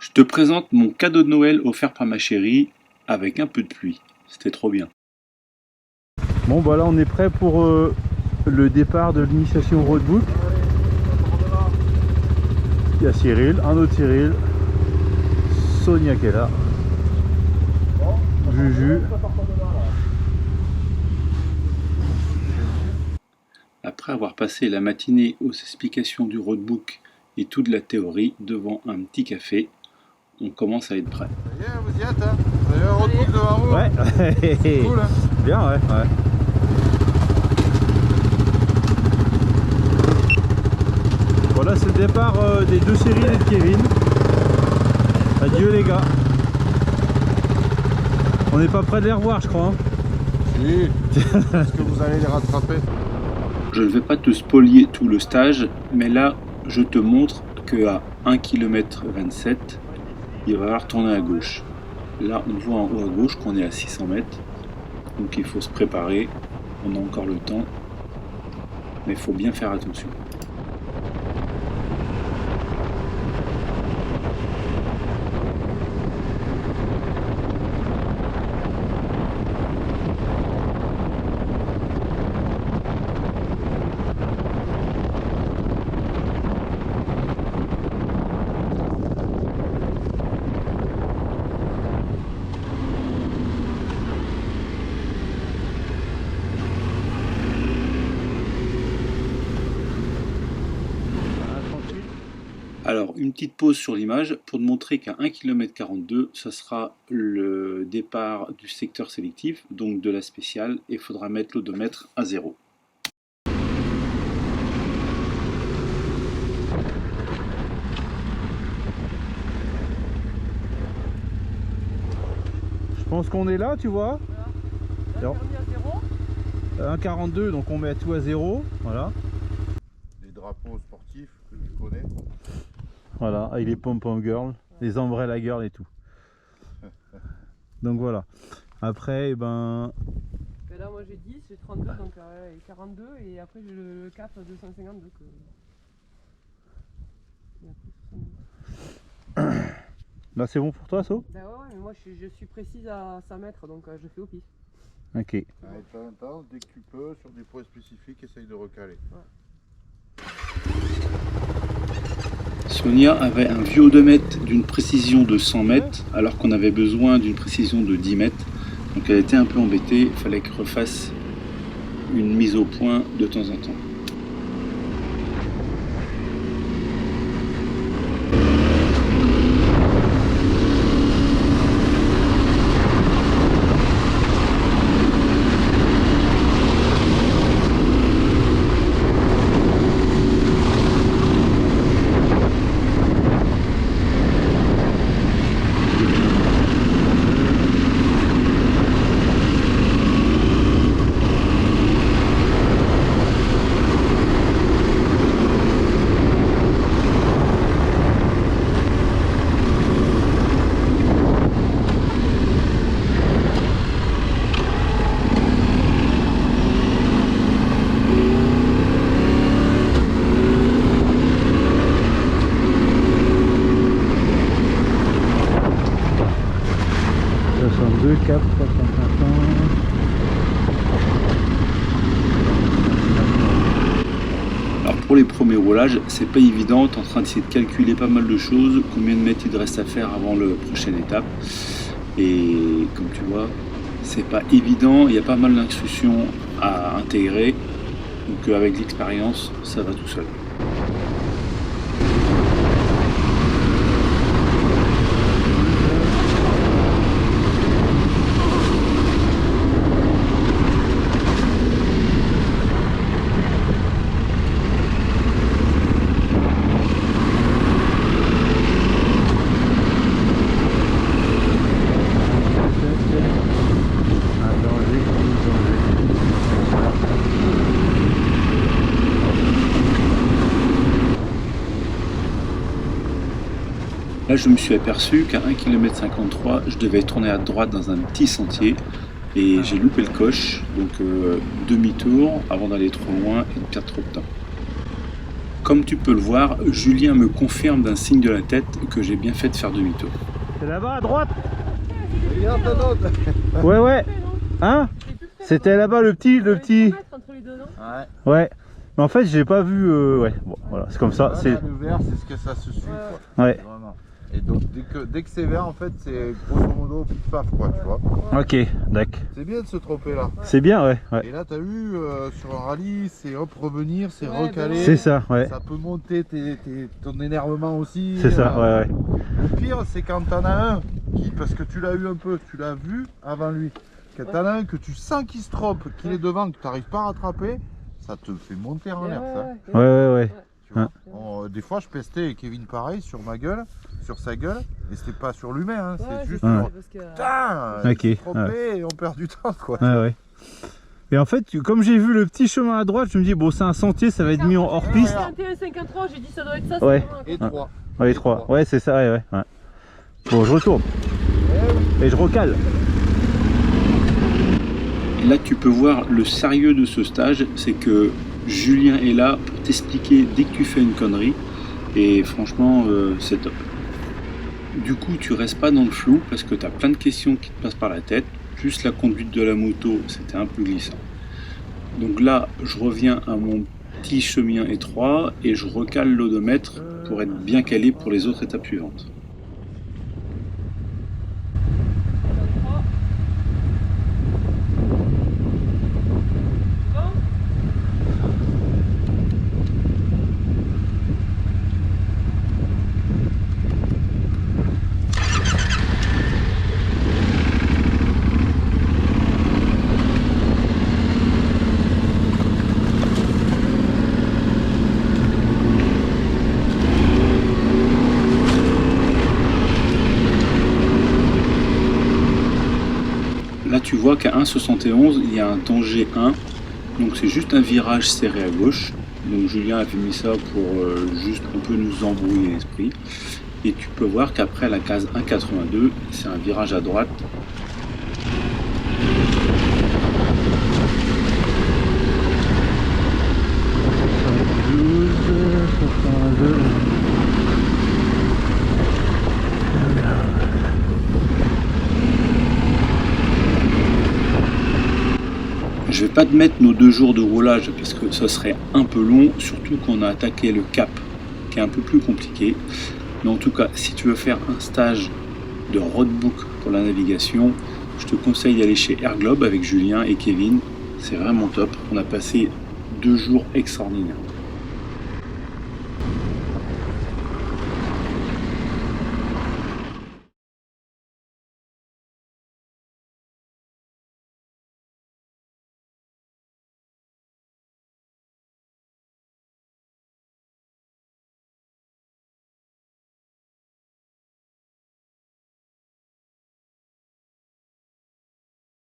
Je te présente mon cadeau de Noël offert par ma chérie avec un peu de pluie. C'était trop bien. Bon bah là on est prêt pour le départ de l'initiation roadbook. Il y a Cyril, un autre Cyril, Sonia qui est là, Juju. Après avoir passé la matinée aux explications du roadbook et toute la théorie devant un petit café, on commence à être prêt. Ça y est, vous y êtes, hein? Vous avez un roadbook devant vous? Ouais, c'est cool, hein? Bien, ouais. Voilà, c'est le départ des deux Cyril et de Kevin. Adieu les gars. On n'est pas près de les revoir, je crois. Hein. Si. Est-ce que vous allez les rattraper? Je ne vais pas te spolier tout le stage, mais là, je te montre qu'à 1 km 27, il va falloir tourner à gauche. Là, on voit en haut à gauche qu'on est à 600 mètres, donc il faut se préparer. On a encore le temps, mais il faut bien faire attention. Alors, une petite pause sur l'image pour te montrer qu'à 1 km 42, ça sera le départ du secteur sélectif, donc de la spéciale, et il faudra mettre l'odomètre à 0. Je pense qu'on est là, tu vois. Voilà. Là, on a mis à 0. 1,42, donc on met tout à 0. Voilà. Les drapeaux sportifs que tu connais. Voilà, avec les pom-pom girls, les umbrella girls et tout. Donc voilà. Après, eh ben... Et là, moi j'ai 10, j'ai 32, donc 42, et après j'ai le cap 250, donc... Là c'est bon pour toi, So? Bah ouais, mais moi je suis précise à 100 mètres, donc je fais au pif. Ok. Allez, de temps en temps, dès que tu peux, sur des points spécifiques, essaye de recaler. Ouais. Sonia avait un vieux odomètre d'une précision de 100 mètres, alors qu'on avait besoin d'une précision de 10 mètres. Donc elle était un peu embêtée, il fallait qu'elle refasse une mise au point de temps en temps. Cap 350. Alors pour les premiers roulages, c'est pas évident, tu es en train d'essayer de calculer pas mal de choses, combien de mètres il te reste à faire avant la prochaine étape. Et comme tu vois, c'est pas évident, il y a pas mal d'instructions à intégrer, donc avec l'expérience, ça va tout seul. Là, je me suis aperçu qu'à 1 km 53, je devais tourner à droite dans un petit sentier et j'ai loupé le coche, donc demi-tour avant d'aller trop loin et de perdre trop de temps. Comme tu peux le voir, Julien me confirme d'un signe de la tête que j'ai bien fait de faire demi-tour. C'est là-bas à droite. Regarde ta note. Ouais, ouais. Hein? C'était là-bas le petit. Entre les deux, non? Ouais. Ouais. Mais en fait, j'ai pas vu. Ouais, bon, voilà, c'est comme ça. Voilà, C'est. le vert, c'est ce que ça se suit, quoi. Ouais. Vraiment. Et donc, dès que c'est vert, en fait, c'est grosso modo pif paf, quoi, tu vois. Ok, d'accord. C'est bien de se tromper là. C'est bien, ouais. Ouais. Et là, t'as vu, sur un rallye, c'est hop, revenir, c'est Ouais, recaler. C'est ça, ouais. Ça peut monter ton énervement aussi. C'est ça, ouais, ouais. Le pire, c'est quand t'en as un, parce que tu l'as eu un peu, tu l'as vu avant lui. Quand t'en as un que tu sens qu'il se trompe, qu'il est devant, que tu n'arrives pas à rattraper, ça te fait monter en l'air, ça. Ouais. Tu vois. Des fois, je pestais Kevin pareil sur ma gueule, sur sa gueule, et c'était pas sur l'humain, hein, c'est juste Ouais. sur. Putain, Ok, il se trompait et on perd du temps, quoi. Ouais. Et en fait, comme j'ai vu le petit chemin à droite, je me dis, bon, c'est un sentier, ça va être mis en hors piste. 51,53, j'ai dit ça doit être ça. Ouais. Et 3. Ouais, les 3. Ouais, c'est ça, ouais. Bon, je retourne. Et je recale. Là, tu peux voir le sérieux de ce stage, c'est que Julien est là pour t'expliquer dès que tu fais une connerie. Et franchement, c'est top. Du coup, tu restes pas dans le flou parce que tu as plein de questions qui te passent par la tête. Juste la conduite de la moto, c'était un peu glissant. Donc là, je reviens à mon petit chemin étroit et je recale l'odomètre pour être bien calé pour les autres étapes suivantes. Là, tu vois qu'à 1,71, il y a un danger 1. Donc, c'est juste un virage serré à gauche. Donc, Julien avait mis ça pour juste un peu nous embrouiller l'esprit. Et tu peux voir qu'après la case 1,82, c'est un virage à droite. Je vais pas te mettre nos 2 jours de roulage parce que ça serait un peu long, surtout qu'on a attaqué le cap qui est un peu plus compliqué. Mais en tout cas, si tu veux faire un stage de roadbook pour la navigation, je te conseille d'aller chez Airglobe avec Julien et Kevin. C'est vraiment top. On a passé 2 jours extraordinaires.